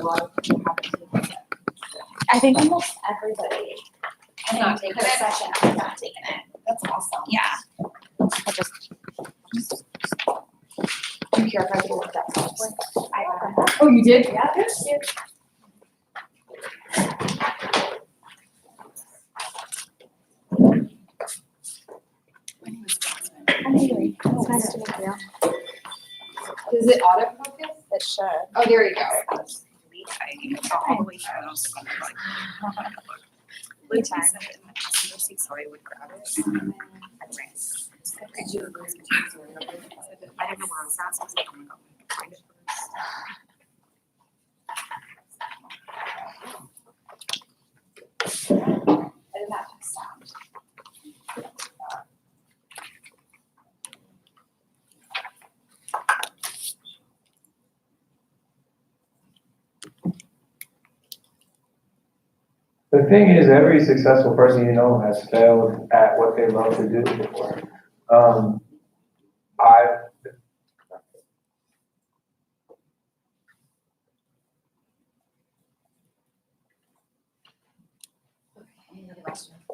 lot of people have taken it. I think almost everybody I'm not taking in the it. session has not taken it. That's awesome. Yeah. I just. Do you care if I go with that? I got it. Oh, you did? Yeah, there's two. I'm Haley. It's nice to meet you. Is it audit focus? It should. Oh, there you go. All the way through. Liz said it in my passenger seat, so I would grab it. I ran. Did you agree? I didn't know where I was at, so I was like, oh my God, I can find it first. I did not just sound. The thing is, every successful person you know has failed at what they love to do before. I,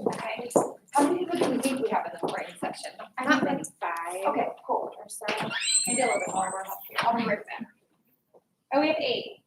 Okay. How many people do you think we have in the morning session? I think it's 5 Okay, cool. or so. Maybe a little bit more. We're up here. I'll be right back. Oh, we have 8.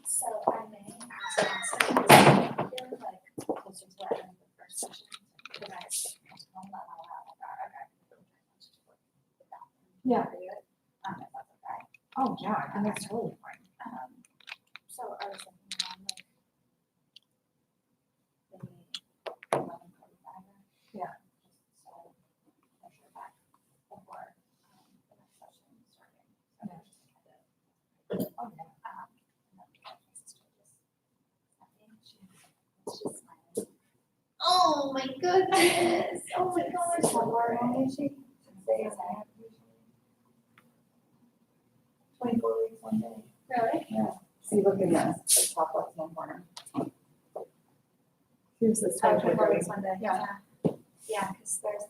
So I may ask also, like closer to the end of the first session, could I tell them that out loud? Okay. Yeah. If that's okay. Oh, yeah, I think that's totally fine. So I was thinking around like maybe 11:45. Yeah. So push it back before the next session starting. Yeah. Oh, yeah. Oh my goodness. Oh my gosh. How long is she? 24 weeks, 1 day. Really? Yeah. See, look in the top left-hand corner. Here's the 24 weeks, 1 day. Yeah. Yeah, because there's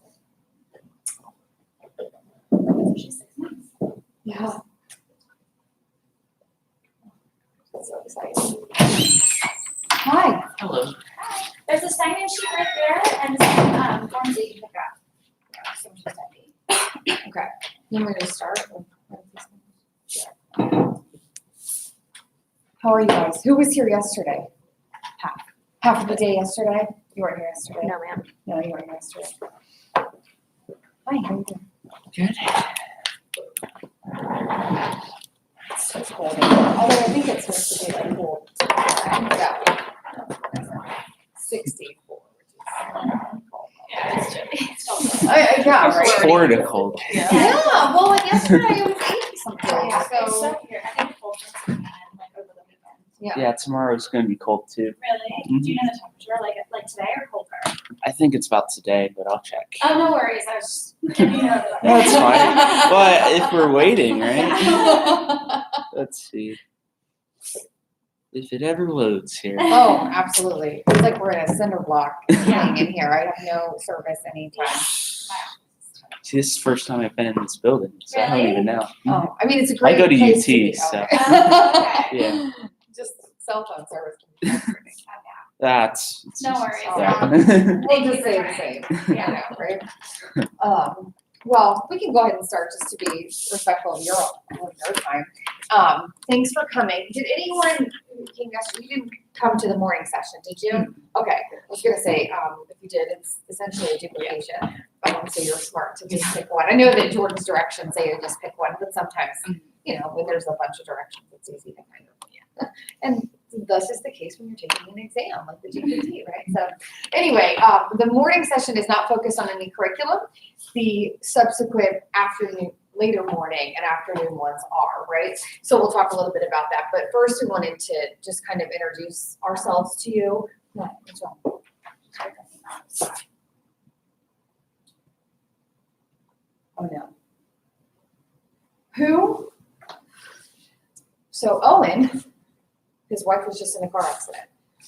she's 6 months. Yeah. That's so exciting. Hi. Hello. There's a sign-in sheet right there and some forms that you can pick up. So much typing. Okay. You want me to start? How are you guys? Who was here yesterday? Half of the day yesterday? You weren't here yesterday? No, ma'am. No, you weren't here yesterday. Hi, how you doing? Good. It's so cold. Although I think it's supposed to be like cold. Yeah. 64, which is cold. Yeah, it's chilly. It's still Yeah, right? Florida cold. Yeah, well, and yesterday it was 80 something, Yeah, it's so. so weird. I think cold just came in like over the weekend. Yeah, tomorrow's gonna be cold too. Really? Do you know the temperature, like today or colder? I think it's about today, but I'll check. Oh, no worries. I was just giving you a heads up. That's fine. But if we're waiting, right? Yeah. Let's see. If it ever loads here. Oh, absolutely. It's like we're in a cinder block hanging in here. I have no service anytime. See, this is the first time I've been in this building, so I don't Really? even know. Oh, I mean, it's a great go to place UT, be. so- Okay. Yeah. Just cell phone service can be frustrating. That's. it's No just- worries. Yeah. We'll just say the same, Yeah. right? Well, we can go ahead and start just to be respectful of your time. Thanks for coming. Did anyone who came yesterday, you didn't come to the morning session, did you? Okay, I was gonna say, if you did, it's essentially a duplication. So you're smart to just pick one. I know that Jordan's directions say to just pick one, but sometimes, you know, when there's a bunch of directions, it's easy to kind of, and thus is the case when you're taking an exam, like the GKT, right? So anyway, the morning session is not focused on any curriculum. The subsequent afternoon, later morning and afternoon ones are, right? So we'll talk a little bit about that. But first we wanted to just kind of introduce ourselves to you. No, what's wrong? Oh no. Who? So Owen, his wife was just in a car accident.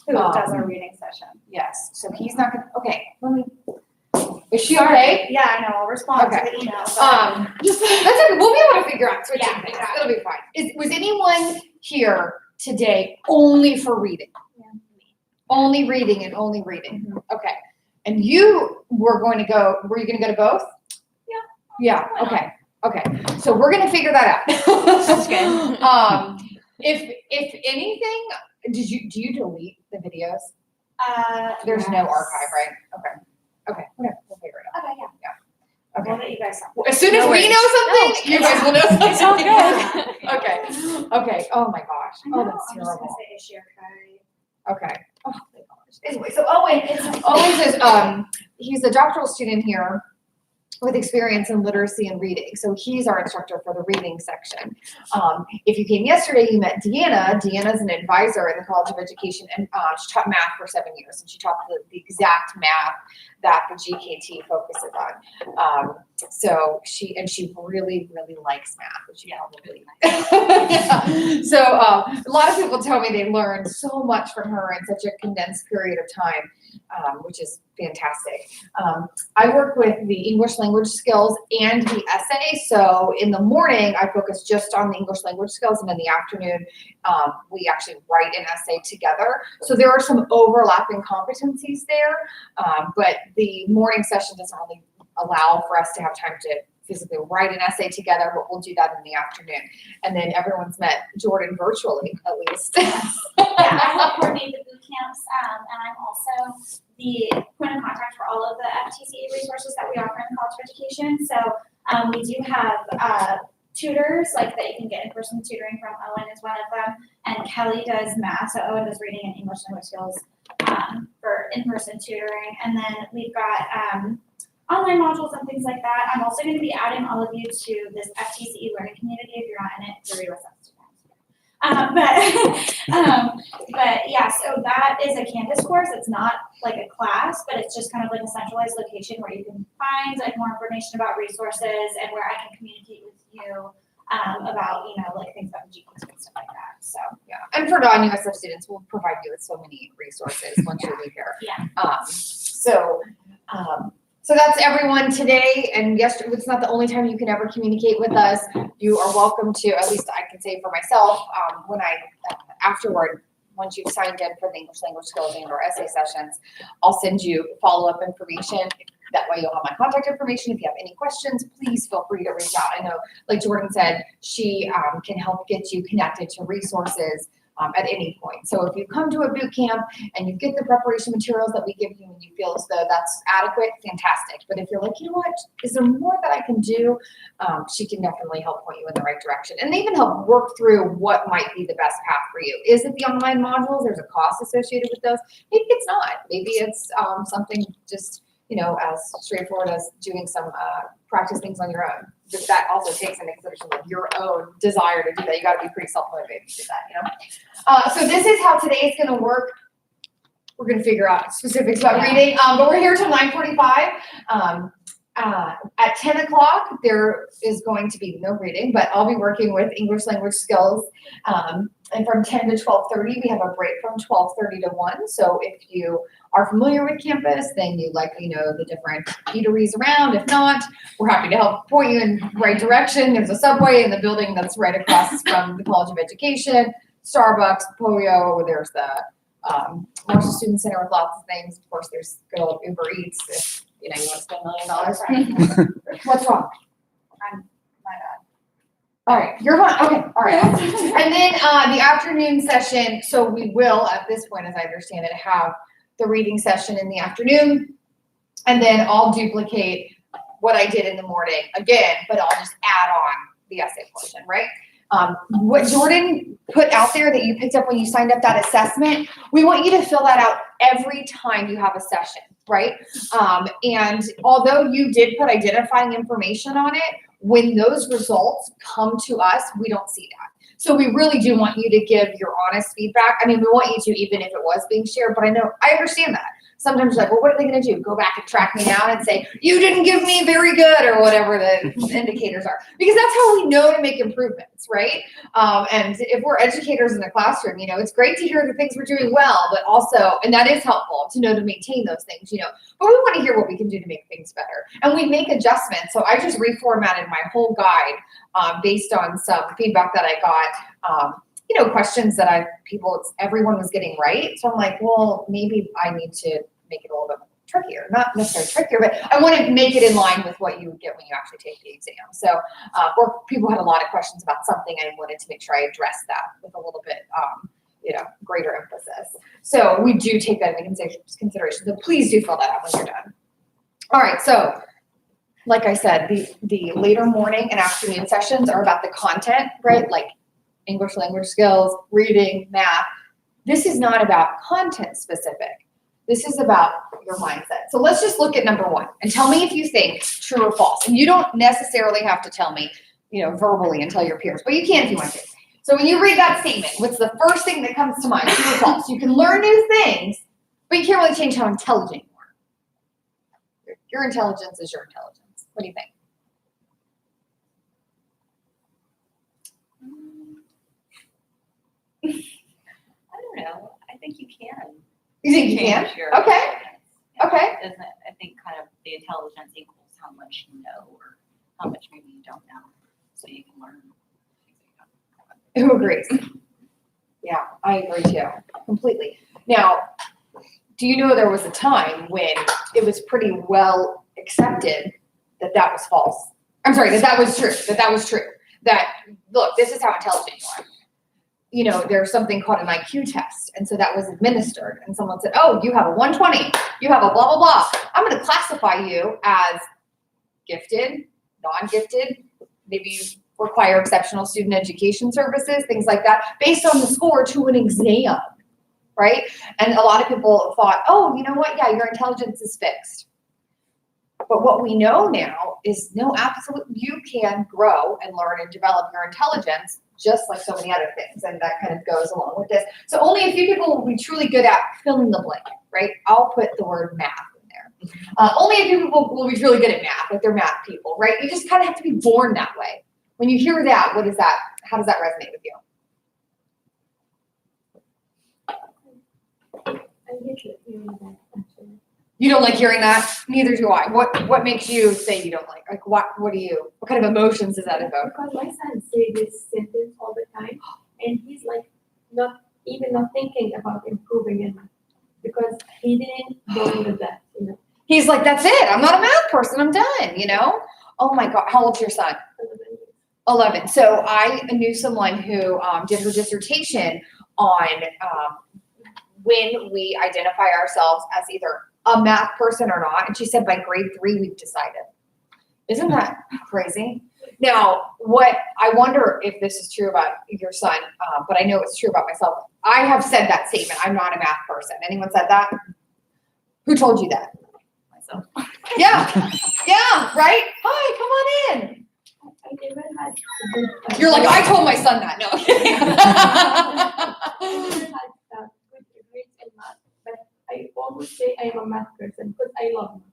Who does our reading session? Yes, so he's not gonna, okay, let me, is she okay? Yeah, I know. I'll respond to Okay. the email. but- Just, that's okay, we'll be able to figure out switching Yeah, things, exactly. it'll be fine. Was anyone here today only for reading? Only reading and only reading, okay. And you were you gonna go to both? Yeah. Yeah, Why not? okay, so we're gonna figure that out. Sounds good. If anything, do you delete the videos? There's no yes. archive, right? Okay, whatever, we'll figure it out. Okay, yeah. Okay. We'll let you guys know. As soon as No we worries. know something, you guys will know something. It's all good. Okay, oh my gosh, I know, oh, that's I'm just gonna terrible. say is she okay? Okay. Oh my gosh. Anyway, so Owen is, he's a doctoral student here with experience in literacy and reading. So he's our instructor for the reading section. If you came yesterday, you met Deanna. Deanna's an advisor in the College of Education, and she taught math for 7 years, and she taught the exact math that the GKT focuses on. So she really, really likes math, which you probably yeah. So a lot of people tell me they learned so much from her in such a condensed period of time, which is fantastic. I work with the English language skills and the essay. So in the morning, I focus just on the English language skills, and in the afternoon, we actually write an essay together. So there are some overlapping competencies there, but the morning session doesn't really allow for us to have time to physically write an essay together, but we'll do that in the afternoon. And then everyone's met Jordan virtually, at least. Yeah, I help coordinate the boot camps, and I'm also the point of contact for all of the FTCA resources that we offer in College of Education. So we do have tutors, like that you can get in-person tutoring from. Owen is one of them, and Kelly does math, so Owen does reading and English language skills for in-person tutoring. And then we've got online modules and things like that. I'm also going to be adding all of you to this FTCE learning community. If you're not in it, you're read with us. But yeah, so that is a Canvas course. It's not like a class, but it's just kind of like a centralized location where you can find like more information about resources and where I can communicate with you about, you know, like things about the GKT and stuff like that. So Yeah, and for non-USF students, we'll provide you with so many resources once you leave here. yeah. So that's everyone today, and yesterday, it's not the only time you can ever communicate with us. You are welcome to, at least I can say for myself, when I, afterward, once you've signed in for the English language skills and or essay sessions, I'll send you follow-up information. That way you'll have my contact information. If you have any questions, please feel free to reach out. I know, like Jordan said, she can help get you connected to resources at any point. So if you come to a boot camp and you get the preparation materials that we give you and you feel as though that's adequate, fantastic. But if you're like, you know what, is there more that I can do? She can definitely help point you in the right direction and even help work through what might be the best path for you. Is it the online modules? There's a cost associated with those. Maybe it's not. Maybe it's something just, as straightforward as doing some practice things on your own. But that also takes into consideration like your own desire to do that. You got to be pretty self-motivated to do that, So this is how today is going to work. We're going to figure out specifics about reading, but we're here till 9:45. At 10 o'clock, there is going to be no reading, but I'll be working with English language skills. And from 10 to 12:30, we have a break from 12:30 to 1. So if you are familiar with campus, then you likely know the different eateries around. If not, we're happy to help point you in the right direction. There's a Subway in the building that's right across from the College of Education, Starbucks, Polio, there's the Marshall Student Center with lots of things. Of course, there's good old Uber Eats if you want to spend $1 million. What's wrong? My bad. All right, you're fine. Okay, all right. And then the afternoon session, so we will, at this point, as I understand it, have the reading session in the afternoon. And then I'll duplicate what I did in the morning again, but I'll just add on the essay portion, right? What Jordan put out there that you picked up when you signed up that assessment, we want you to fill that out every time you have a session, right? And although you did put identifying information on it, when those results come to us, we don't see that. So we really do want you to give your honest feedback. I mean, we want you to, even if it was being shared, but I understand that. Sometimes you're like, well, what are they going to do? Go back and track me down and say, you didn't give me very good or whatever the indicators are. Because that's how we know to make improvements, right? And if we're educators in the classroom, it's great to hear the things we're doing well, but also, and that is helpful to know to maintain those things, but we want to hear what we can do to make things better. And we make adjustments. So I just reformatted my whole guide based on some feedback that I got. Questions that everyone was getting right. So I'm like, well, maybe I need to make it a little bit trickier, not necessarily trickier, but I want to make it in line with what you would get when you actually take the exam. So, or people had a lot of questions about something, and I wanted to make sure I addressed that with a little bit, greater emphasis. So we do take that into consideration. So please do fill that out when you're done. All right. So like I said, the later morning and afternoon sessions are about the content, right? Like English language skills, reading, math. This is not about content specific. This is about your mindset. So let's just look at number 1 and tell me if you think true or false. And you don't necessarily have to tell me, verbally and tell your peers, but you can if you want to. So when you read that statement, what's the first thing that comes to mind? True or false? You can learn new things, but you can't really change how intelligent you are. Your intelligence is your intelligence. What do you think? I don't know. I think you can. You think you can? Change your Okay. intelligence. Yeah. Okay. Isn't it? I think kind of the intelligence equals how much you know or how much maybe you don't know. So you can learn. Who agrees? Yeah, I agree too, completely. Now, do you know there was a time when it was pretty well accepted that that was false? I'm sorry, that was true, that, look, this is how intelligent you are. There's something called an IQ test. And so that was administered. And someone said, oh, you have a 120. You have a blah, blah, blah. I'm going to classify you as gifted, non-gifted. Maybe you require exceptional student education services, things like that, based on the score to an exam, right? And a lot of people thought, oh, you know what? Yeah, your intelligence is fixed. But what we know now is no, absolutely, you can grow and learn and develop your intelligence just like so many other things. And that kind of goes along with this. So only a few people will be truly good at filling the blank, right? I'll put the word math in there. Only a few people will be really good at math, like they're math people, right? You just kind of have to be born that way. When you hear that, what is that? How does that resonate with you? You don't like hearing that? Neither do I. What makes you say you don't like? What kind of emotions does that evoke? Because my son say this sentence all the time, and he's like not thinking about improving in math because he didn't born with that, He's like, that's it. I'm not a math person. I'm done, Oh my God. How old's your son? 11. So I knew someone who did her dissertation on when we identify ourselves as either a math person or not. And she said by grade 3, we've decided. Isn't that crazy? Now, what I wonder if this is true about your son, but I know it's true about myself. I have said that statement. I'm not a math person. Anyone said that? Who told you that? Myself. Yeah, yeah, right? Hi, come on in. I never had a good. You're like, I told my son that. No, I'm kidding. I never had good grades in math, but I always say I am a math person because I love math.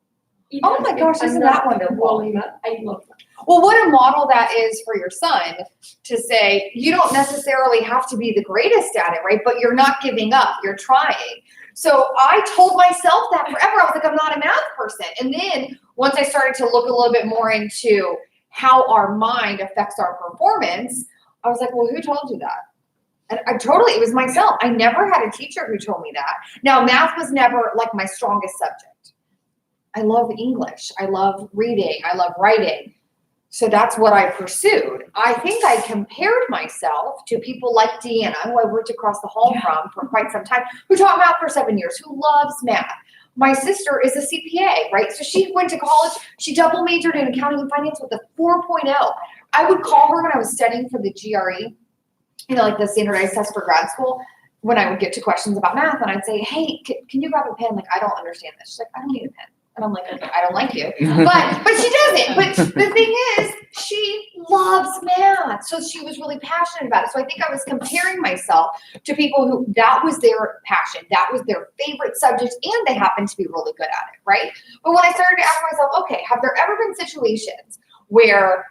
Oh my Even gosh, if I'm isn't not that wonderful? well in math, I love math. Well, what a model that is for your son to say, you don't necessarily have to be the greatest at it, right? But you're not giving up, you're trying. So I told myself that forever. I was like, I'm not a math person. And then once I started to look a little bit more into how our mind affects our performance, I was like, well, who told you that? And it was myself. I never had a teacher who told me that. Now, math was never like my strongest subject. I love English. I love reading. I love writing. So that's what I pursued. I think I compared myself to people like Deanna, who I worked across the hall from for quite some time, who taught math for 7 years, who loves math. My sister is a CPA, right? So she went to college. She double majored in accounting and finance with a 4.0. I would call her when I was studying for the GRE, like the standardized test for grad school, when I would get to questions about math, and I'd say, hey, can you grab a pen? Like, I don't understand this. She's like, I don't need a pen. And I'm like, okay, I don't like you. But she doesn't. But the thing is, she loves math. So she was really passionate about it. So I think I was comparing myself to people who that was their passion. That was their favorite subject. And they happened to be really good at it, right? But when I started to ask myself, okay, have there ever been situations where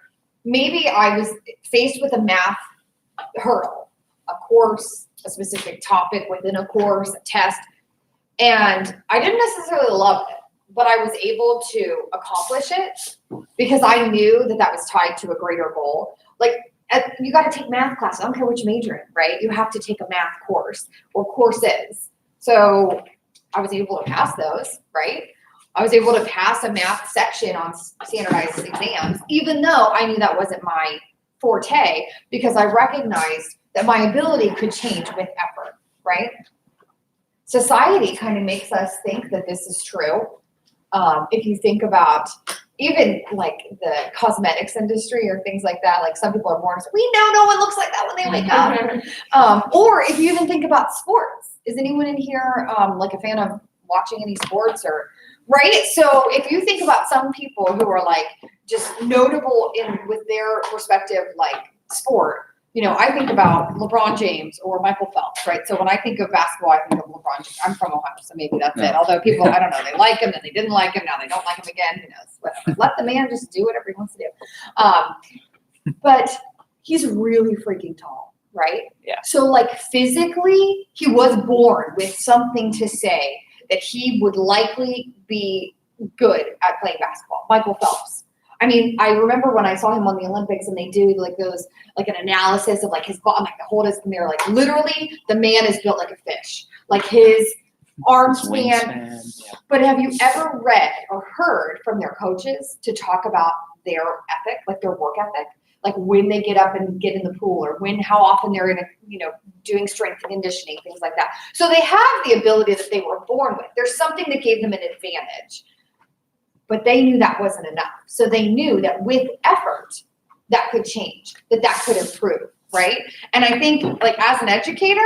maybe I was faced with a math hurdle, a course, a specific topic within a course, a test, and I didn't necessarily love it, but I was able to accomplish it because I knew that was tied to a greater goal. Like, you got to take math classes. I don't care which major in, right? You have to take a math course or courses. So I was able to pass those, right? I was able to pass a math section on standardized exams, even though I knew that wasn't my forte, because I recognized that my ability could change with effort, right? Society kind of makes us think that this is true. If you think about even like the cosmetics industry or things like that, like some people are born, we know no one looks like that when they wake up. Or if you even think about sports, is anyone in here like a fan of watching any sports or, right? So if you think about some people who are like just notable with their respective like sport, I think about LeBron James or Michael Phelps, right? So when I think of basketball, I think of LeBron James. I'm from Ohio, so maybe that's it. Although people, I don't know, they like him, then they didn't like him, now they don't like him again. Who knows? Whatever. Let the man just do whatever he wants to do. But he's really freaking tall, right? Yeah. So like physically, he was born with something to say that he would likely be good at playing basketball. Michael Phelps. I mean, I remember when I saw him on the Olympics and they do like those, like an analysis of like his body, like the whole and they're like, literally the man is built like a fish, like his arm span. Yeah. But have you ever read or heard from their coaches to talk about their ethic, like their work ethic? Like when they get up and get in the pool or how often they're in doing strength and conditioning, things like that. So they have the ability that they were born with. There's something that gave them an advantage. But they knew that wasn't enough. So they knew that with effort, that could change, that could improve, right? And I think, like, as an educator,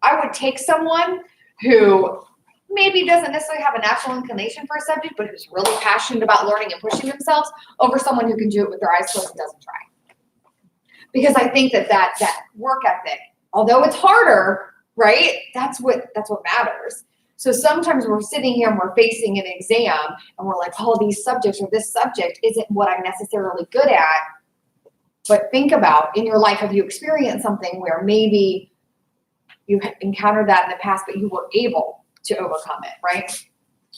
I would take someone who maybe doesn't necessarily have a natural inclination for a subject, but who's really passionate about learning and pushing themselves over someone who can do it with their eyes closed and doesn't try. Because I think that work ethic, although it's harder, right? That's what matters. So sometimes we're sitting here and we're facing an exam and we're like, oh, these subjects or this subject isn't what I'm necessarily good at. But think about in your life, have you experienced something where maybe you encountered that in the past, but you were able to overcome it, right?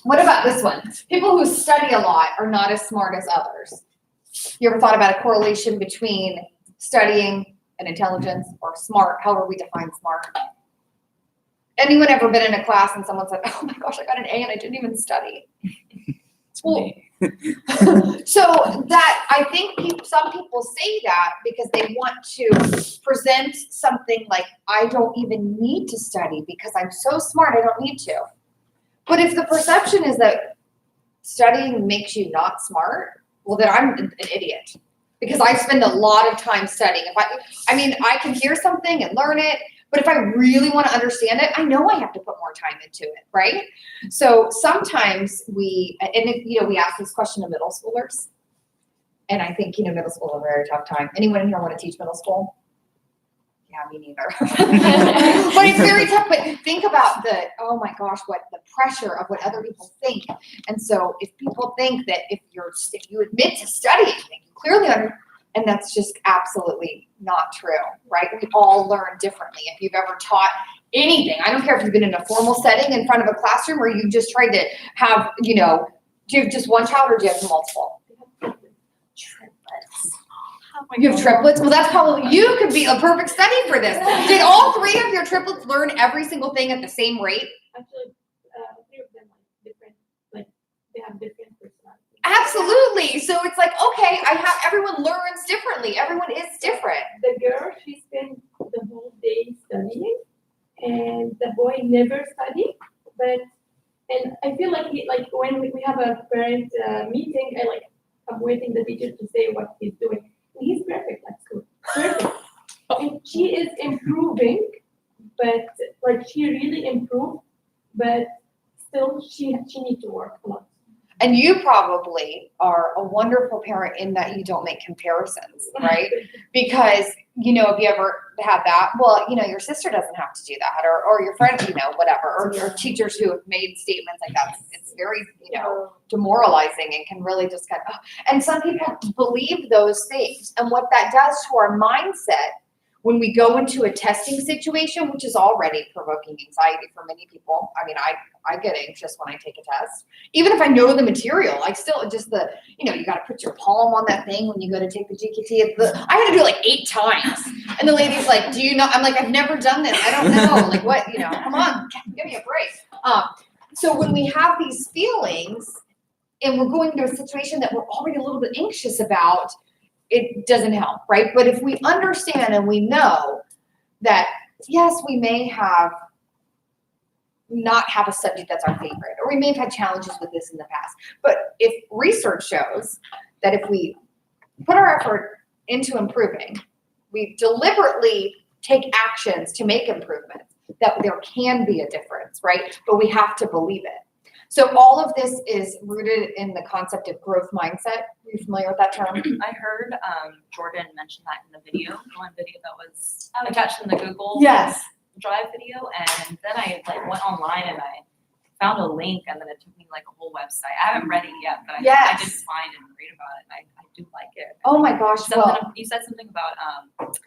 What about this one? People who study a lot are not as smart as others. You ever thought about a correlation between studying and intelligence or smart, however we define smart? Anyone ever been in a class and someone said, oh my gosh, I got an A and I didn't even study? It's Well, me. So that, I think some people say that because they want to present something like, I don't even need to study because I'm so smart, I don't need to. But if the perception is that studying makes you not smart, well, then I'm an idiot. Because I spend a lot of time studying. I mean, I can hear something and learn it, but if I really want to understand it, I know I have to put more time into it, right? So sometimes we ask this question to middle schoolers, and I think, middle school is a very tough time. Anyone in here want to teach middle school? Yeah, me neither. But it's very tough. But think about oh my gosh, what the pressure of what other people think. And so if people think that if you admit to studying, then you clearly and that's just absolutely not true, right? We all learn differently. If you've ever taught anything, I don't care if you've been in a formal setting in front of a classroom or you just tried to have, do you have just one child or do you have multiple? Triplets. You have triplets? Well, that's probably, you could be a perfect study for this. Did all three of your triplets learn every single thing at the same rate? Actually, three of them they have different personalities. Absolutely. So it's like, okay, everyone learns differently. Everyone is different. The girl, she spent the whole day studying, and the boy never studied. And I feel like when we have a parent meeting, I'm waiting the teacher to say what he's doing. And he's perfect at school, perfect. And she is improving, but she really improved, but still she needs to work a lot. And you probably are a wonderful parent in that you don't make comparisons, right? Because, if you ever have that, well, your sister doesn't have to do that, or your friend, whatever, or your teachers who have made statements like that. It's very, demoralizing and can really just and some people believe those things. And what that does to our mindset when we go into a testing situation, which is already provoking anxiety for many people. I mean, I get anxious when I take a test. Even if I know the material, I still just you got to put your palm on that thing when you go to take the GKT. I had to do it like 8 times. And the lady's like, do you know? I'm like, I've never done this. I don't know. Like what, come on, give me a break. So when we have these feelings and we're going into a situation that we're already a little bit anxious about, it doesn't help, right? But if we understand and we know that, yes, we may not have a subject that's our favorite, or we may have had challenges with this in the past. But if research shows that if we put our effort into improving, we deliberately take actions to make improvements, that there can be a difference, right? But we have to believe it. So all of this is rooted in the concept of growth mindset. Are you familiar with that term? I heard Jordan mention that in the one video that was attached in the Google Yes. Drive video, and then I went online and I found a link, and then it took me a whole website. I haven't read it yet, but I did find and read about it, and I do like it. Oh my gosh! You said something about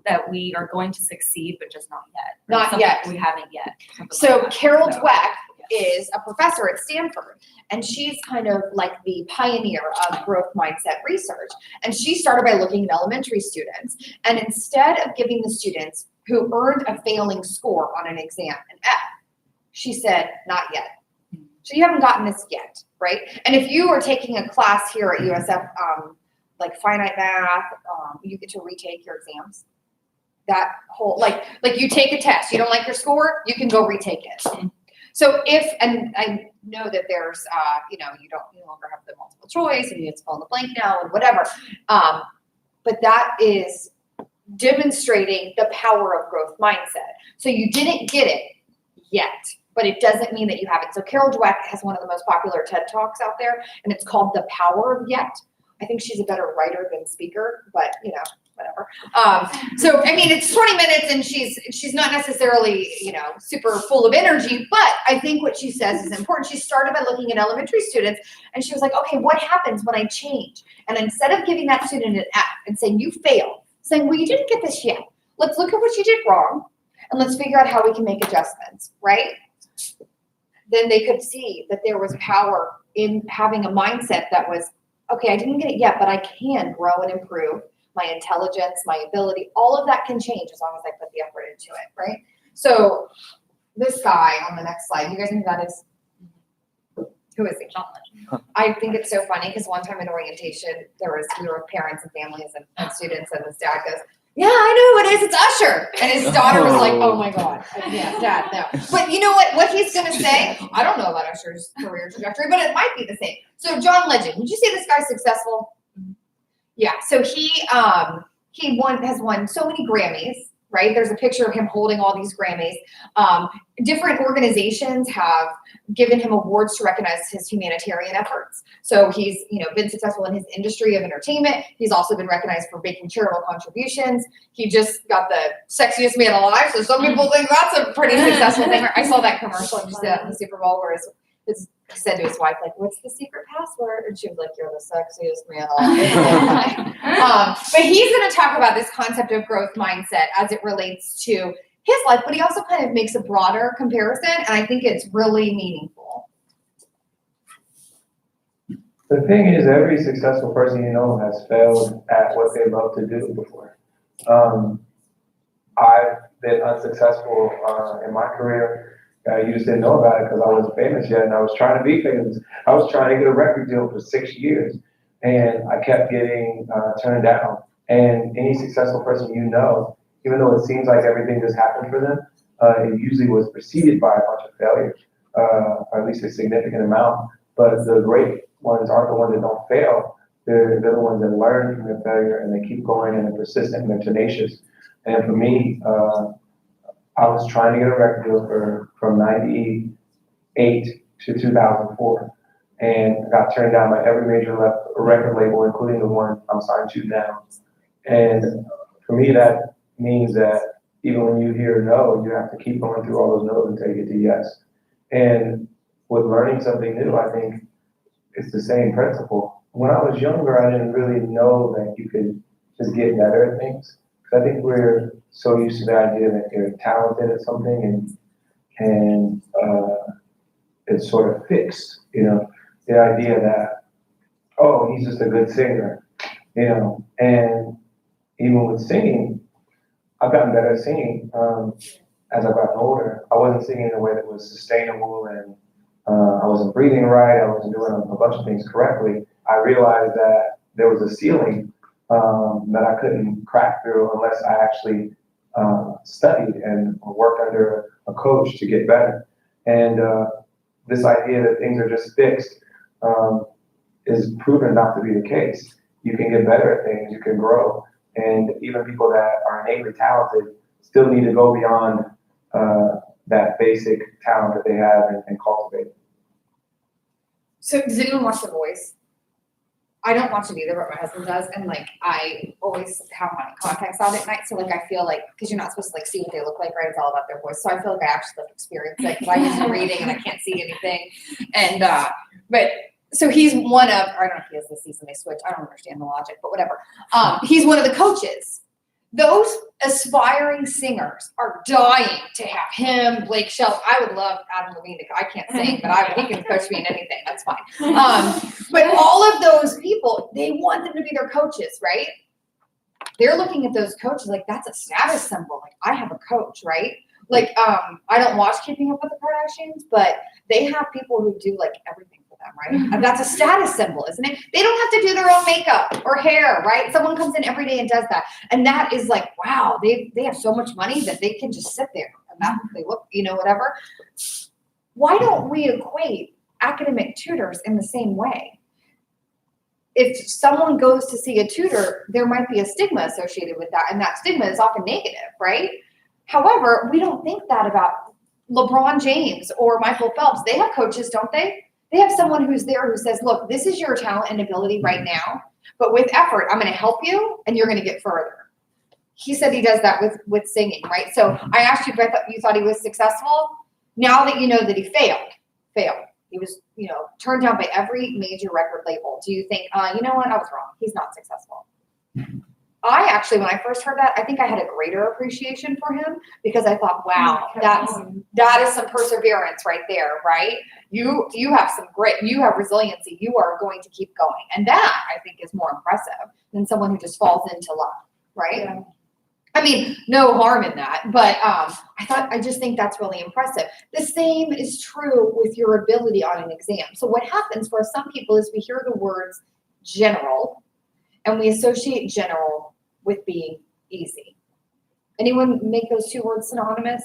that we are going to succeed, but just not yet. Not yet. We haven't yet. So Carol Dweck is a professor at Stanford, and she's kind of like the pioneer of growth mindset research. And she started by looking at elementary students, and instead of giving the students who earned a failing score on an exam an F, she said, not yet. So you haven't gotten this yet, right? And if you are taking a class here at USF, like finite math, you get to retake your exams. That whole, like you take a test, you don't like your score, you can go retake it. So and I know that there's, you no longer have the multiple choice and you have to fill in the blank now and whatever. But that is demonstrating the power of growth mindset. So you didn't get it yet, but it doesn't mean that you haven't. So Carol Dweck has one of the most popular TED Talks out there, and it's called The Power of Yet. I think she's a better writer than speaker, but whatever. So I mean, it's 20 minutes and she's not necessarily, super full of energy, but I think what she says is important. She started by looking at elementary students and she was like, okay, what happens when I change? And instead of giving that student an F and saying you failed, saying, well, you didn't get this yet. Let's look at what you did wrong and let's figure out how we can make adjustments, right? Then they could see that there was power in having a mindset that was, okay, I didn't get it yet, but I can grow and improve my intelligence, my ability, all of that can change as long as I put the effort into it, right? So this guy on the next slide, you guys know who that is? Who is he? John Legend. I think it's so funny because one time in orientation, we were with parents and families and students, and his dad goes, "Yeah, I know who it is. It's Usher." And his daughter was like, "Oh my God, yeah, Dad, no." But you know what he's gonna say? I don't know about Usher's career trajectory, but it might be the same. So John Legend, would you say this guy's successful? Yeah. So he has won so many Grammys. Right? There's a picture of him holding all these Grammys. Different organizations have given him awards to recognize his humanitarian efforts. So he's, been successful in his industry of entertainment. He's also been recognized for making charitable contributions. He just got the sexiest man alive. So some people think that's a pretty successful thing. I saw that commercial in the Super Bowl where he said to his wife, like, "What's the secret password?" And she was like, "You're the sexiest man alive." But he's going to talk about this concept of growth mindset as it relates to his life, but he also kind of makes a broader comparison, and I think it's really meaningful. The thing is, every successful person has failed at what they love to do before. I've been unsuccessful in my career. You just didn't know about it because I wasn't famous yet, and I was trying to be famous. I was trying to get a record deal for 6 years, and I kept getting turned down. And any successful person even though it seems like everything just happened for them, it usually was preceded by a bunch of failures, or at least a significant amount. But the great ones aren't the ones that don't fail. They're the ones that learn from their failure, and they keep going, and they're persistent, and they're tenacious. And for me, I was trying to get a record deal from 98 to 2004, and I got turned down by every major record label, including the one I'm signed to now. And for me, that means that even when you hear no, you have to keep going through all those no's until you get to yes. And with learning something new, I think it's the same principle. When I was younger, I didn't really know that you could just get better at things. I think we're so used to the idea that you're talented at something and it's sort of fixed, the idea that, oh, he's just a good singer, and even with singing, I've gotten better at singing as I've gotten older. I wasn't singing in a way that was sustainable, and I wasn't breathing right, I wasn't doing a bunch of things correctly. I realized that there was a ceiling that I couldn't crack through unless I actually studied and worked under a coach to get better. And this idea that things are just fixed is proven not to be the case. You can get better at things, you can grow, and even people that are innately talented still need to go beyond that basic talent that they have and cultivate it. So does anyone watch The Voice? I don't watch it either, but my husband does, and I always have my contacts on at night, so I feel like, because you're not supposed to see what they look like, right? It's all about their voice, so I feel like I actually experience it because I use the reading and I can't see anything, and but so he's one of, I don't know if he has the season they switch. I don't understand the logic, but whatever. He's one of the coaches. Those aspiring singers are dying to have him, Blake Shelton. I would love Adam Levine. I can't sing, but he can coach me in anything. That's fine. But all of those people, they want them to be their coaches, right? They're looking at those coaches like that's a status symbol. Like I have a coach, right? I don't watch Keeping Up with the Kardashians, but they have people who do everything for them, right? And that's a status symbol, isn't it? They don't have to do their own makeup or hair, right? Someone comes in every day and does that. And that is wow, they have so much money that they can just sit there and that's what they look, whatever. Why don't we equate academic tutors in the same way? If someone goes to see a tutor, there might be a stigma associated with that, and that stigma is often negative, right? However, we don't think that about LeBron James or Michael Phelps. They have coaches, don't they? They have someone who's there who says, look, this is your talent and ability right now, but with effort, I'm going to help you and you're going to get further. He said he does that with singing, right? So I asked you if you thought he was successful. Now that you know that he failed. He was, turned down by every major record label. Do you think, you know what, I was wrong. He's not successful. I actually, when I first heard that, I think I had a greater appreciation for him because I thought, wow, that is some perseverance right there, right? You have resiliency. You are going to keep going. And that I think is more impressive than someone who just falls into luck, right? Yeah. I mean, no harm in that, but I just think that's really impressive. The same is true with your ability on an exam. So what happens for some people is we hear the words general and we associate general with being easy. Anyone make those two words synonymous?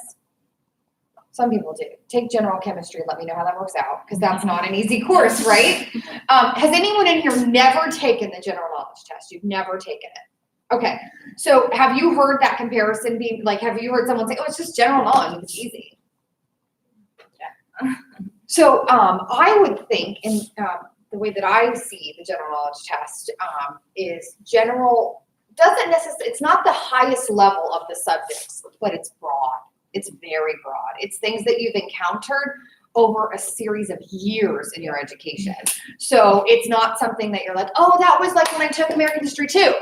Some people do. Take general chemistry. Let me know how that works out, because that's not an easy course, right? Has anyone in here never taken the general knowledge test? You've never taken it. Okay. So have you heard that comparison being, like, have you heard someone say, oh, it's just general knowledge, it's easy? Yeah. So I would think, in the way that I see the general knowledge test is general, doesn't necessarily, it's not the highest level of the subjects, but it's broad. It's very broad. It's things that you've encountered over a series of years in your education. So it's not something that you're like, oh, that was like when I took American History 2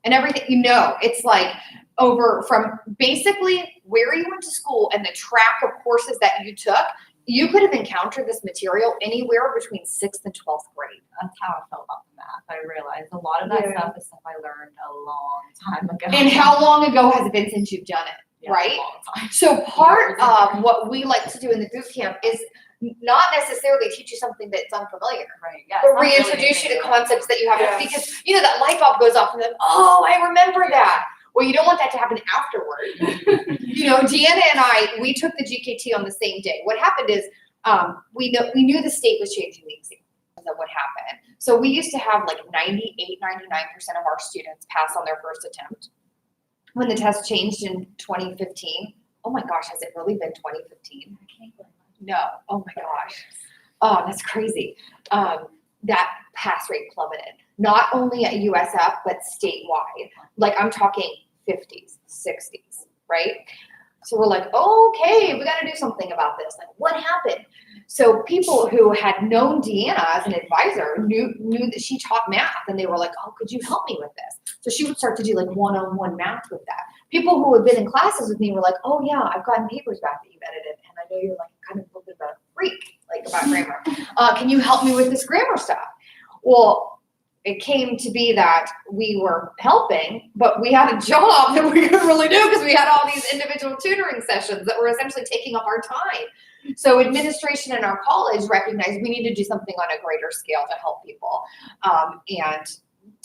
and everything, it's like over from basically where you went to school and the track of courses that you took. You could have encountered this material anywhere between 6th and 12th grade. That's how I felt about the math. I realized a lot of that stuff is stuff I learned a long time ago. And how long ago has it been since you've done it? Yeah, right? a long time. So part of what we like to do in the boot camp is not necessarily teach you something that's unfamiliar, Right? Yeah. but reintroduce you to concepts that you haven't, Yeah. because that light bulb goes off and then, oh, I remember that. Well, you don't want that to happen afterward. Deanna and we took the GKT on the same day. What happened is we knew the state was changing the exam. That would happen. So we used to have like 98, 99% of our students pass on their first attempt. When the test changed in 2015, oh my gosh, has it really been 2015? I can't believe it. No, oh my gosh. Oh, that's crazy. That pass rate plummeted, not only at USF, but statewide. Like I'm talking 50s, 60s, right? So we're like, okay, we got to do something about this. Like, what happened? So people who had known Deanna as an advisor knew that she taught math, and they were like, oh, could you help me with this? So she would start to do like one-on-one math with that. People who had been in classes with me were like, oh yeah, I've gotten papers back that you've edited, and I know you're like kind of a little bit of a freak, like about grammar. Can you help me with this grammar stuff? Well, it came to be that we were helping, but we had a job that we couldn't really do because we had all these individual tutoring sessions that were essentially taking up our time. So administration in our college recognized we need to do something on a greater scale to help people. And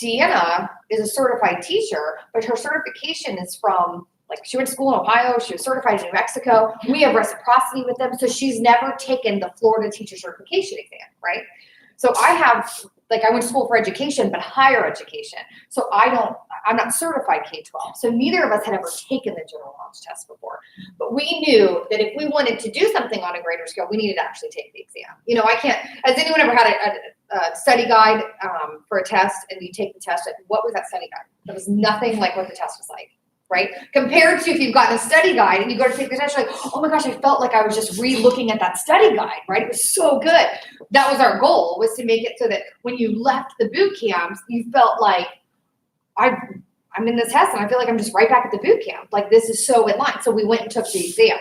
Deanna is a certified teacher, but her certification is from, like, she went to school in Ohio, she was certified in New Mexico. We have reciprocity with them, so she's never taken the Florida teacher certification exam, right? So I went to school for education, but higher education. So I'm not certified K-12. So neither of us had ever taken the general knowledge test before. But we knew that if we wanted to do something on a greater scale, we needed to actually take the exam. Has anyone ever had a study guide for a test, and you take the test? What was that study guide? That was nothing like what the test was like. Right? Compared to if you've gotten a study guide and you go to take the test, you're like, oh my gosh, I felt like I was just re-looking at that study guide, right? It was so good. That was our goal, was to make it so that when you left the boot camps, you felt like, I'm in this test and I feel like I'm just right back at the boot camp. Like, this is so in line. So we went and took the exam,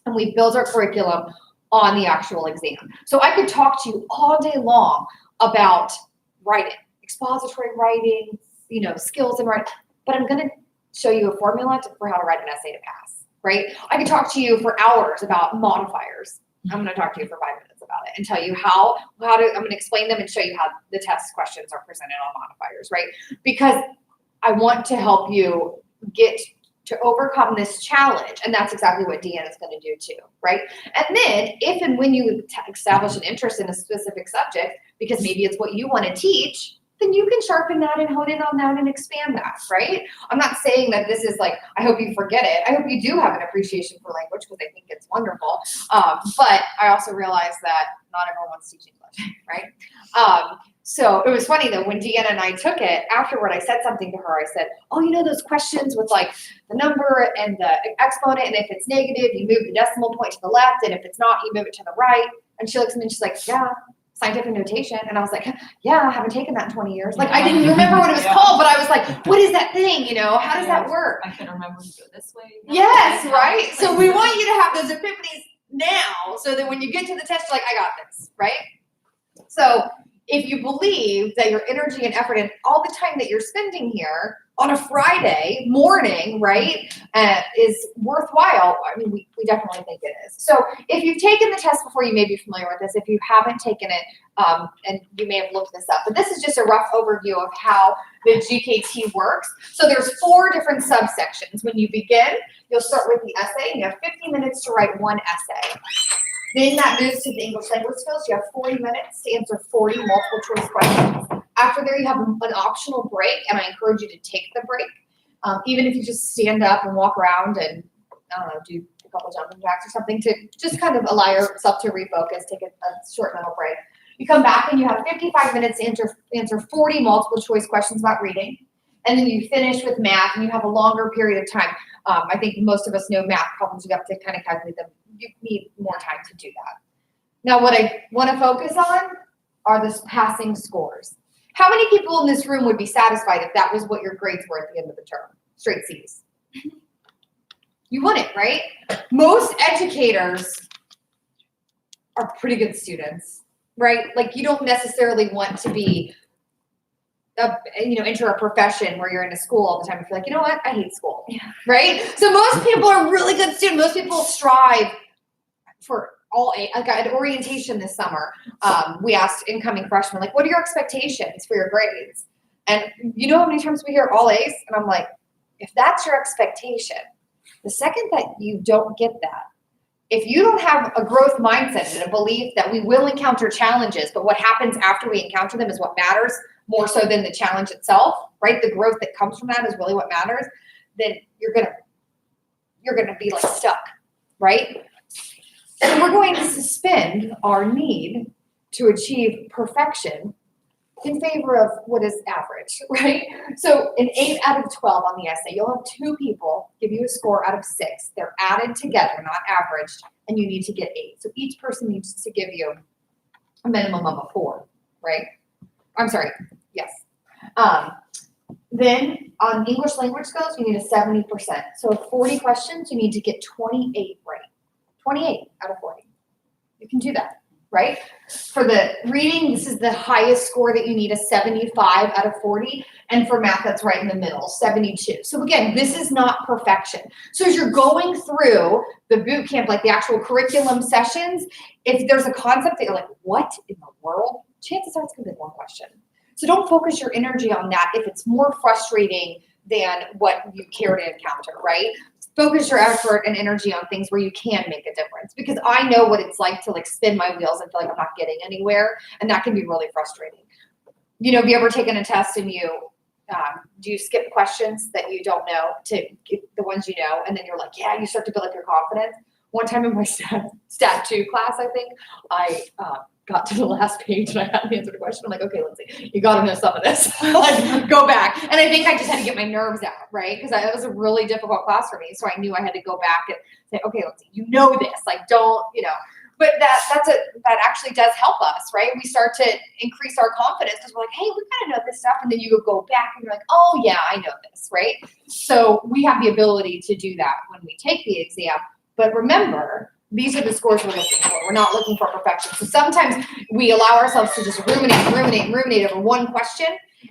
and we built our curriculum on the actual exam. So I could talk to you all day long about writing, expository writing, skills in writing, but I'm going to show you a formula for how to write an essay to pass, right? I could talk to you for hours about modifiers. I'm going to talk to you for 5 minutes about it and tell you I'm going to explain them and show you how the test questions are presented on modifiers, right? Because I want to help you get to overcome this challenge. And that's exactly what Deanna is going to do too, right? And then if and when you establish an interest in a specific subject, because maybe it's what you want to teach, then you can sharpen that and hone in on that and expand that, right? I'm not saying that this is like, I hope you forget it. I hope you do have an appreciation for language, because I think it's wonderful. But I also realize that not everyone wants to teach English, right? So it was funny though, when Deanna and I took it, afterward I said something to her. I said, oh, those questions with like the number and the exponent, and if it's negative, you move the decimal point to the left, and if it's not, you move it to the right. And she looks at me and she's like, yeah, scientific notation. And I was like, yeah, I haven't taken that in 20 years. Like, I didn't remember what it was called, but I was like, what is that thing? How does that work? I couldn't remember to go this way. Yes, right? So we want you to have those epiphanies now, so that when you get to the test, you're like, I got this, right? So if you believe that your energy and effort and all the time that you're spending here on a Friday morning, right, is worthwhile. I mean, we definitely think it is. So if you've taken the test before, you may be familiar with this. If you haven't taken it, and you may have looked this up, but this is just a rough overview of how the GKT works. So there's 4 different subsections. When you begin, you'll start with the essay, and you have 50 minutes to write 1 essay. Then that moves to the English language skills. You have 40 minutes to answer 40 multiple choice questions. After there, you have an optional break, and I encourage you to take the break. Even if you just stand up and walk around and, I don't know, do a couple jumping jacks or something to just kind of allow yourself to refocus, take a short mental break. You come back and you have 55 minutes to answer 40 multiple choice questions about reading. And then you finish with math, and you have a longer period of time. I think most of us know math problems. You have to kind of calculate them. You need more time to do that. Now, what I want to focus on are the passing scores. How many people in this room would be satisfied if that was what your grades were at the end of the term? Straight C's. You wouldn't, right? Most educators are pretty good students, right? Like, you don't necessarily want to be enter a profession where you're in a school all the time and feel like, you know what, I hate school, right? So most people are really good students. Most people strive for all A. Like, at orientation this summer, we asked incoming freshmen, like, what are your expectations for your grades? And you know how many times we hear all A's? And I'm like, if that's your expectation, the second that you don't get that, if you don't have a growth mindset and a belief that we will encounter challenges, but what happens after we encounter them is what matters more so than the challenge itself, right? The growth that comes from that is really what matters. Then you're gonna be like stuck, right? And we're going to suspend our need to achieve perfection in favor of what is average, right? So an 8 out of 12 on the essay, you'll have 2 people give you a score out of 6. They're added together, not averaged, and you need to get 8. So each person needs to give you a minimum of a 4, right? I'm sorry, yes. Then on English language skills, you need a 70%. So 40 questions, you need to get 28 right. 28 out of 40. You can do that, right? For the reading, this is the highest score that you need, a 75 out of 40. And for math, that's right in the middle, 72. So again, this is not perfection. So as you're going through the boot camp, like the actual curriculum sessions, if there's a concept that you're like, what in the world? Chances are it's gonna be 1 question. So don't focus your energy on that if it's more frustrating than what you care to encounter, right? Focus your effort and energy on things where you can make a difference, because I know what it's like to like spin my wheels and feel like I'm not getting anywhere, and that can be really frustrating. You know, have you ever taken a test and do you skip questions that you don't know to get the ones you know, and then you're like, yeah, you start to build up your confidence. One time in my stat 2 class, I think, I got to the last page and I hadn't answered a question. I'm like, okay, Lindsay, you got to know some of this. Like, go back. And I think I just had to get my nerves out, right? Because that was a really difficult class for me. So I knew I had to go back and say, okay, Lindsay, you know this. Like, don't, But that actually does help us, right? We start to increase our confidence because we're like, hey, we kind of know this stuff. And then you go back and you're like, oh yeah, I know this, right? So we have the ability to do that when we take the exam. But remember, these are the scores we're looking for. We're not looking for perfection. So sometimes we allow ourselves to just ruminate over 1 question,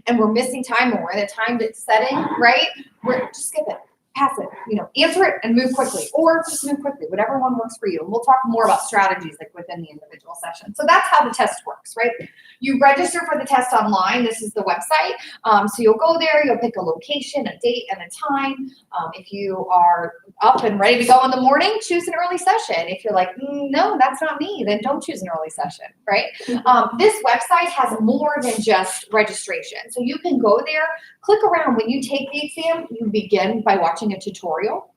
and we're missing time when we're in a timed setting, right? We're just skip it, pass it, answer it and move quickly, or just move quickly, whatever one works for you. And we'll talk more about strategies like within the individual session. So that's how the test works, right? You register for the test online. This is the website. So you'll go there, you'll pick a location, a date, and a time. If you are up and ready to go in the morning, choose an early session. If you're like, no, that's not me, then don't choose an early session, right? This website has more than just registration. So you can go there, click around. When you take the exam, you begin by watching a tutorial.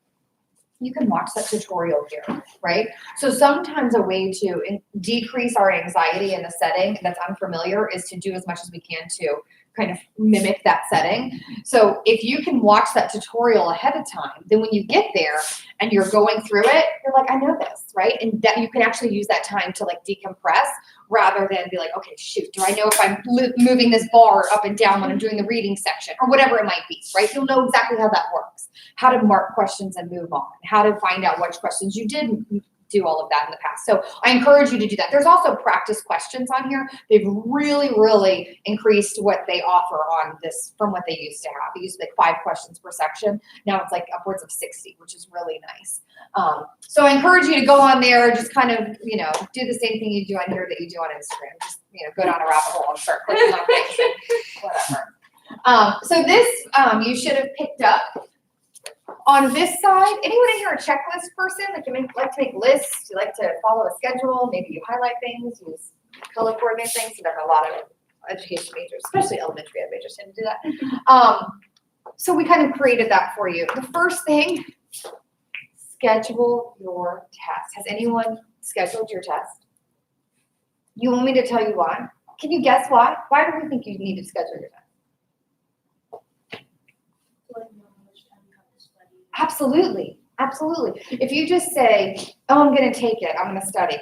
You can watch that tutorial here, right? So sometimes a way to decrease our anxiety in a setting that's unfamiliar is to do as much as we can to kind of mimic that setting. So if you can watch that tutorial ahead of time, then when you get there and you're going through it, you're like, I know this, right? And that you can actually use that time to like decompress rather than be like, okay, shoot, do I know if I'm moving this bar up and down when I'm doing the reading section or whatever it might be, right? You'll know exactly how that works, how to mark questions and move on, how to find out which questions you did do all of that in the past. So I encourage you to do that. There's also practice questions on here. They've really increased what they offer on this from what they used to have. They used to be like 5 questions per section. Now it's like upwards of 60, which is really nice. So I encourage you to go on there, just kind of, you know, do the same thing you do on here that you do on Instagram. Just, you know, go down a rabbit hole and start clicking on things and whatever. So this, you should have picked up. On this side, anyone in here a checklist person? Like you like to make lists, you like to follow a schedule, maybe you highlight things, use color coordinate things. So there are a lot of education majors, especially elementary ed majors tend to do that. So we kind of created that for you. The first thing, schedule your test. Has anyone scheduled your test? You want me to tell you why? Can you guess why? Why do we think you need to schedule your test? Absolutely. If you just say, oh, I'm going to take it, I'm going to study.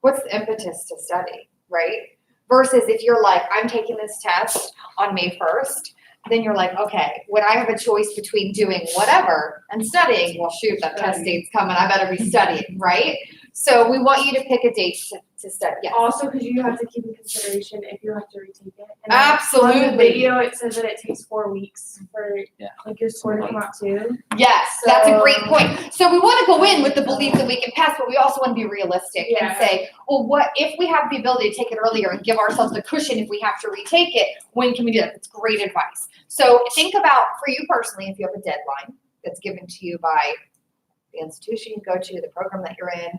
What's the impetus to study, right? Versus if you're like, I'm taking this test on May 1st, then you're like, okay, when I have a choice between doing whatever and studying, well, shoot, that test date's coming, I better be studying, right? So we want you to pick a date to study. Yes. Also, because you have to keep in consideration if you have to retake it. And Absolutely. On the video, it says that it takes 4 weeks for like your score to come out too. Yes, that's a great point. So we want to go in with the belief that we can pass, but we also want to be realistic and say, well, what if we have the ability to take it earlier and give ourselves the cushion if we have to retake it? When can we do that? That's great advice. So think about, for you personally, if you have a deadline that's given to you by the institution you go to, the program that you're in,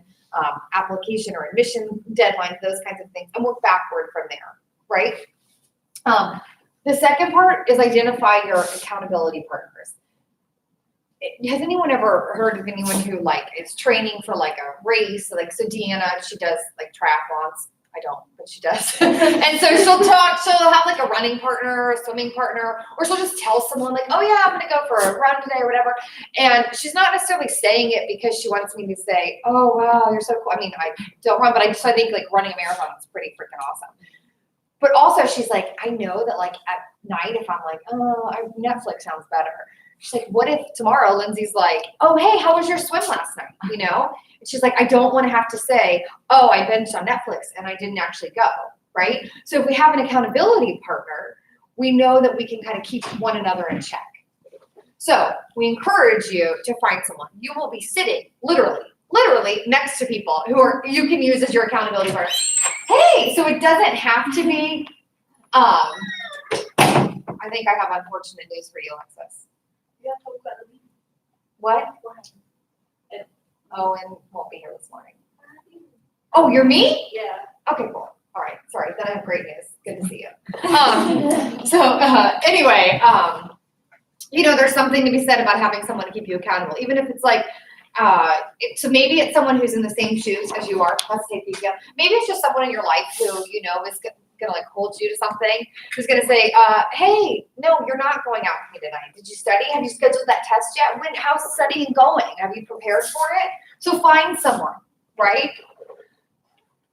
application or admission deadlines, those kinds of things, and work backward from there, right? The second part is identify your accountability partners. Has anyone ever heard of anyone who like is training for like a race? Like, so Deanna, she does like triathlons. I don't, but she does. And so she'll have like a running partner, a swimming partner, or she'll just tell someone like, oh yeah, I'm going to go for a run today or whatever. And she's not necessarily saying it because she wants me to say, oh wow, you're so cool. I mean, I don't run, but I think like running a marathon is pretty freaking awesome. But also she's like, I know that like at night, if I'm like, oh, Netflix sounds better. She's like, what if tomorrow Lindsay's like, oh, hey, how was your swim last night? You know? And she's like, I don't want to have to say, oh, I binged on Netflix and I didn't actually go, right? So if we have an accountability partner, we know that we can kind of keep one another in check. So we encourage you to find someone. You will be sitting literally next to people who you can use as your accountability partner. Hey, so it doesn't have to be, I think I have unfortunate news for you, Alexis. What? Owen won't be here this morning. Oh, you're me? Yeah. Okay, cool. All right. Sorry. Then I have great news. Good to see you. Anyway, you know, there's something to be said about having someone to keep you accountable, even if it's like, so maybe it's someone who's in the same shoes as you are. Let's take these down. Maybe it's just someone in your life who, you know, is gonna like hold you to something, who's gonna say, hey, no, you're not going out with me tonight. Did you study? Have you scheduled that test yet? How's studying going? Have you prepared for it? So find someone, right?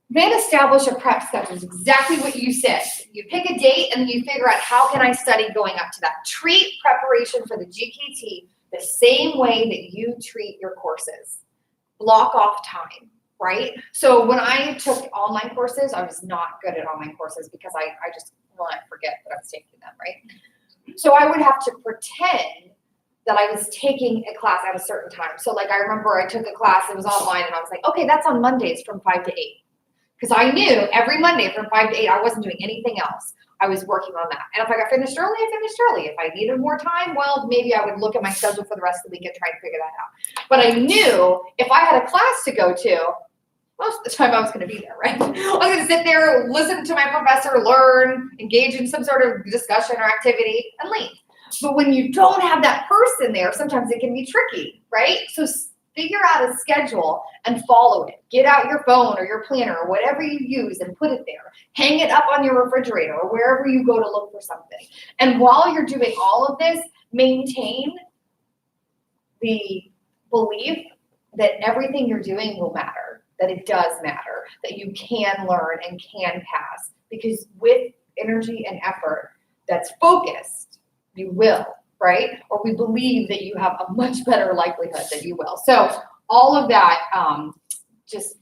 Then establish a prep schedule. Is exactly what you said. You pick a date and then you figure out how can I study going up to that. Treat preparation for the GKT the same way that you treat your courses. Block off time. Right? So when I took online courses, I was not good at online courses because I just forget that I was taking them, right? So I would have to pretend that I was taking a class at a certain time. So like I remember I took a class, it was online, and I was like, okay, that's on Mondays from 5 to 8. Because I knew every Monday from 5 to 8, I wasn't doing anything else. I was working on that. And if I got finished early, I finished early. If I needed more time, well, maybe I would look at my schedule for the rest of the week and try to figure that out. But I knew if I had a class to go to, most of the time I was going to be there, right? I was going to sit there, listen to my professor, learn, engage in some sort of discussion or activity, and leave. But when you don't have that person there, sometimes it can be tricky, right? So figure out a schedule and follow it. Get out your phone or your planner or whatever you use and put it there. Hang it up on your refrigerator or wherever you go to look for something. And while you're doing all of this, maintain the belief that everything you're doing will matter, that it does matter, that you can learn and can pass. Because with energy and effort that's focused, you will, right? Or we believe that you have a much better likelihood that you will. So all of that just,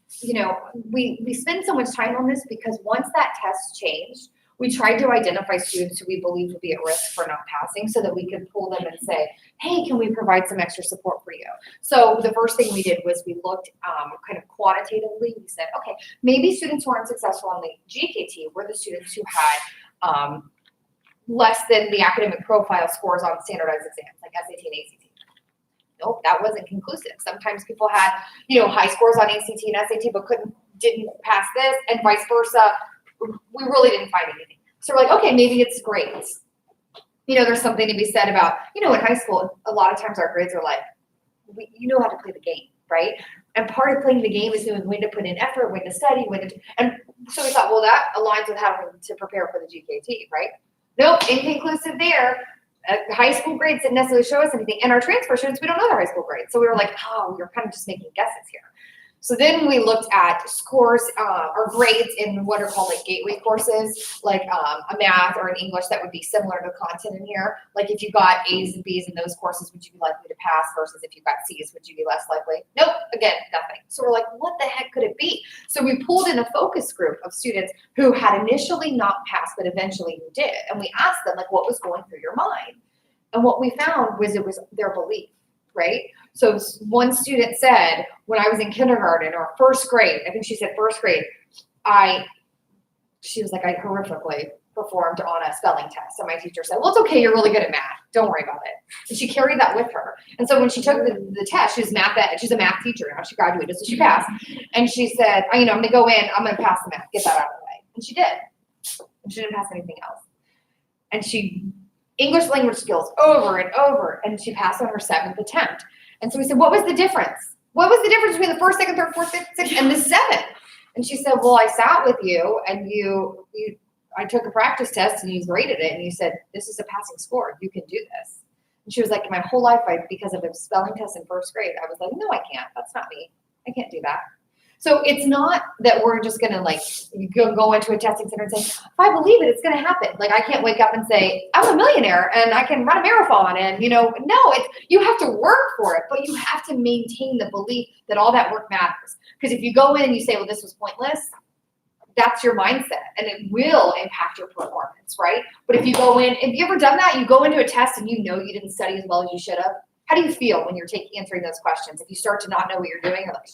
we spend so much time on this because once that test changed, we tried to identify students who we believed would be at risk for not passing so that we could pull them and say, hey, can we provide some extra support for you? So the first thing we did was we looked kind of quantitatively. We said, okay, maybe students who aren't successful on the GKT were the students who had less than the academic profile scores on standardized exams like SAT and ACT. Nope, that wasn't conclusive. Sometimes people had, high scores on ACT and SAT but didn't pass this, and vice versa. We really didn't find anything. So we're like, okay, maybe it's grades. There's something to be said about, in high school, a lot of times our grades are like, you know how to play the game, right? And part of playing the game is knowing when to put in effort, when to study, and so we thought, well, that aligns with having to prepare for the GKT, right? Nope, inconclusive there. High school grades didn't necessarily show us anything. And our transfer students, we don't know their high school grades. So we were like, oh, you're kind of just making guesses here. So then we looked at scores or grades in what are called like gateway courses, like a math or an English that would be similar to content in here. Like if you got A's and B's in those courses, would you be likely to pass versus if you got C's, would you be less likely? Nope, again, nothing. So we're like, what the heck could it be? So we pulled in a focus group of students who had initially not passed, but eventually who did. And we asked them like, what was going through your mind? And what we found was it was their belief, right? So one student said, when I was in kindergarten or first grade, I think she said first grade, she was like, I horrifically performed on a spelling test. And my teacher said, well, it's okay, you're really good at math. Don't worry about it. And she carried that with her. And so when she took the test, she's a math teacher now. She graduated, so she passed. And she said, I'm going to go in, I'm going to pass the math, get that out of the way. And she did. And she didn't pass anything else. And English language skills over and over, and she passed on her 7th attempt. And so we said, what was the difference? What was the difference between the first, second, third, fourth, fifth, sixth, and the 7th? And she said, well, I sat with you, and I took a practice test, and you graded it, and you said, this is a passing score. You can do this. And she was like, my whole life, because of a spelling test in first grade, I was like, no, I can't. That's not me. I can't do that. So it's not that we're just going to go into a testing center and say, if I believe it, it's going to happen. Like I can't wake up and say, I'm a millionaire and I can run a marathon. And, no, you have to work for it, but you have to maintain the belief that all that work matters. Because if you go in and you say, well, this was pointless, that's your mindset and it will impact your performance, right? But if you go in, have you ever done that? You go into a test and you didn't study as well as you should have. How do you feel when you're answering those questions? If you start to not know what you're doing, you're like,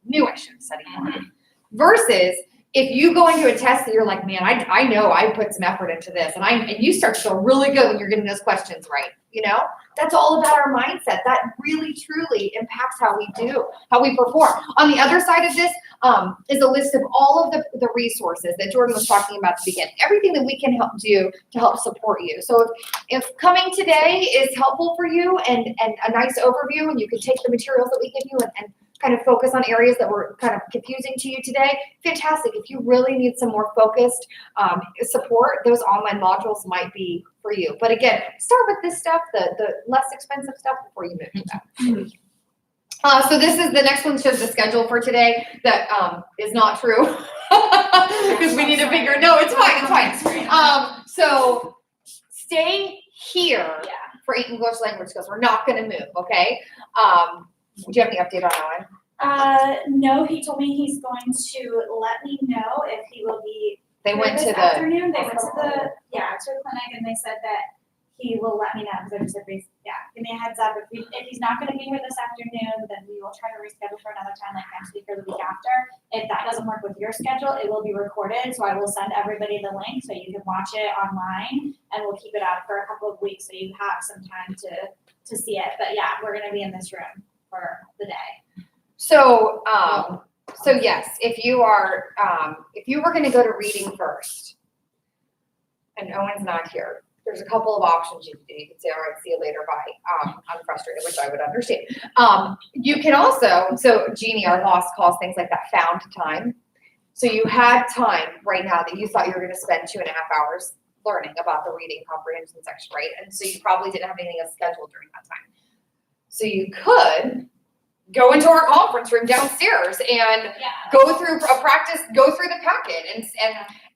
knew I should have studied more. Versus if you go into a test that you're like, man, I know I put some effort into this, and you start to feel really good when you're getting those questions right. That's all about our mindset. That really truly impacts how we perform. On the other side of this is a list of all of the resources that Jordan was talking about at the beginning. Everything that we can help do to help support you. So if coming today is helpful for you and a nice overview, and you can take the materials that we give you and kind of focus on areas that were kind of confusing to you today, fantastic. If you really need some more focused support, those online modules might be for you. But again, start with this stuff, the less expensive stuff before you move to that. So this is the next one shows the schedule for today that is not true because we need to figure, no, it's fine. So stay here for English language skills. We're not going to move, okay? Do you have any update on that one? No, he told me he's going to let me know if he will be. They went this to the afternoon. They went to the clinic, and they said that he will let me know because I just said, give me a heads up. If he's not going to be here this afternoon, then we will try to reschedule for another time, like next week or the week after. If that doesn't work with your schedule, it will be recorded. So I will send everybody the link so you can watch it online, and we'll keep it out for a couple of weeks so you have some time to see it. But we're going to be in this room for the day. So yes, if you were going to go to reading first, and Owen's not here, there's a couple of options you can do. You can say, all right, see you later, bye. I'm frustrated, which I would understand. You can also, so Jeannie, our boss, calls things like that found time. So you had time right now that you thought you were going to spend 2.5 hours learning about the reading comprehension section, right? And so you probably didn't have anything else scheduled during that time. So you could go into our conference room downstairs and go through a practice, go through the packet,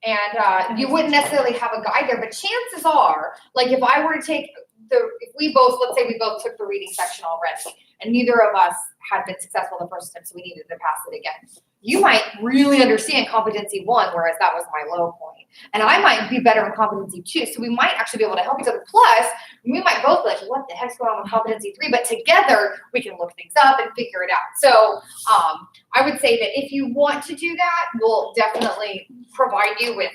and you wouldn't necessarily have a guide there, but chances are, like if I were to take let's say we both took the reading section already, and neither of us had been successful the first time, so we needed to pass it again. You might really understand competency 1, whereas that was my low point. And I might be better in competency 2, so we might actually be able to help each other. Plus, we might both be like, what the heck's going on with competency 3? But together, we can look things up and figure it out. So I would say that if you want to do that, we'll definitely provide you with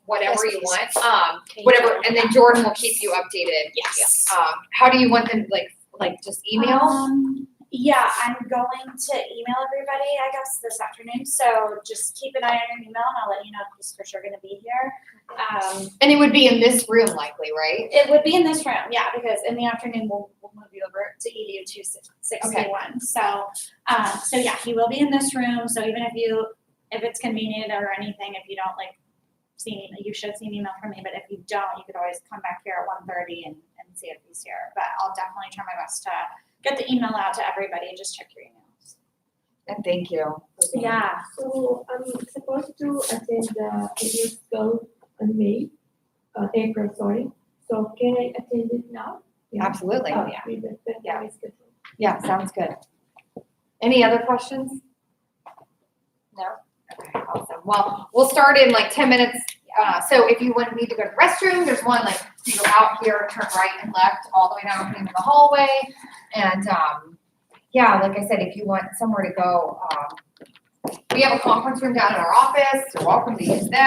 whatever you want. Whatever, and then Jordan will keep you updated. Yes. How do you want them, like just email? Yeah, I'm going to email everybody, I guess, this afternoon. So just keep an eye on your email and I'll let you know if he's for sure gonna be here. And it would be in this room likely, right? It would be in this room, yeah, because in the afternoon we'll move you over to EDU 261. So yeah, he will be in this room. So even if it's convenient or anything, if you don't you should see an email from me, but if you don't, you could always come back here at 1:30 and see if he's here. But I'll definitely try my best to get the email out to everybody. Just check your emails. And thank you. Yeah. So I'm supposed to attend the ADU School in April, sorry. So can I attend it now? Absolutely. Oh, yeah. Yeah. My schedule. Yeah, sounds good. Any other questions? No? Okay, awesome. Well, we'll start in like 10 minutes. So if you would need to go to the restroom, there's one like you go out here, turn right and left all the way down into the hallway. And yeah, like I said, if you want somewhere to go, we have a conference room down in our office. You're welcome to use that.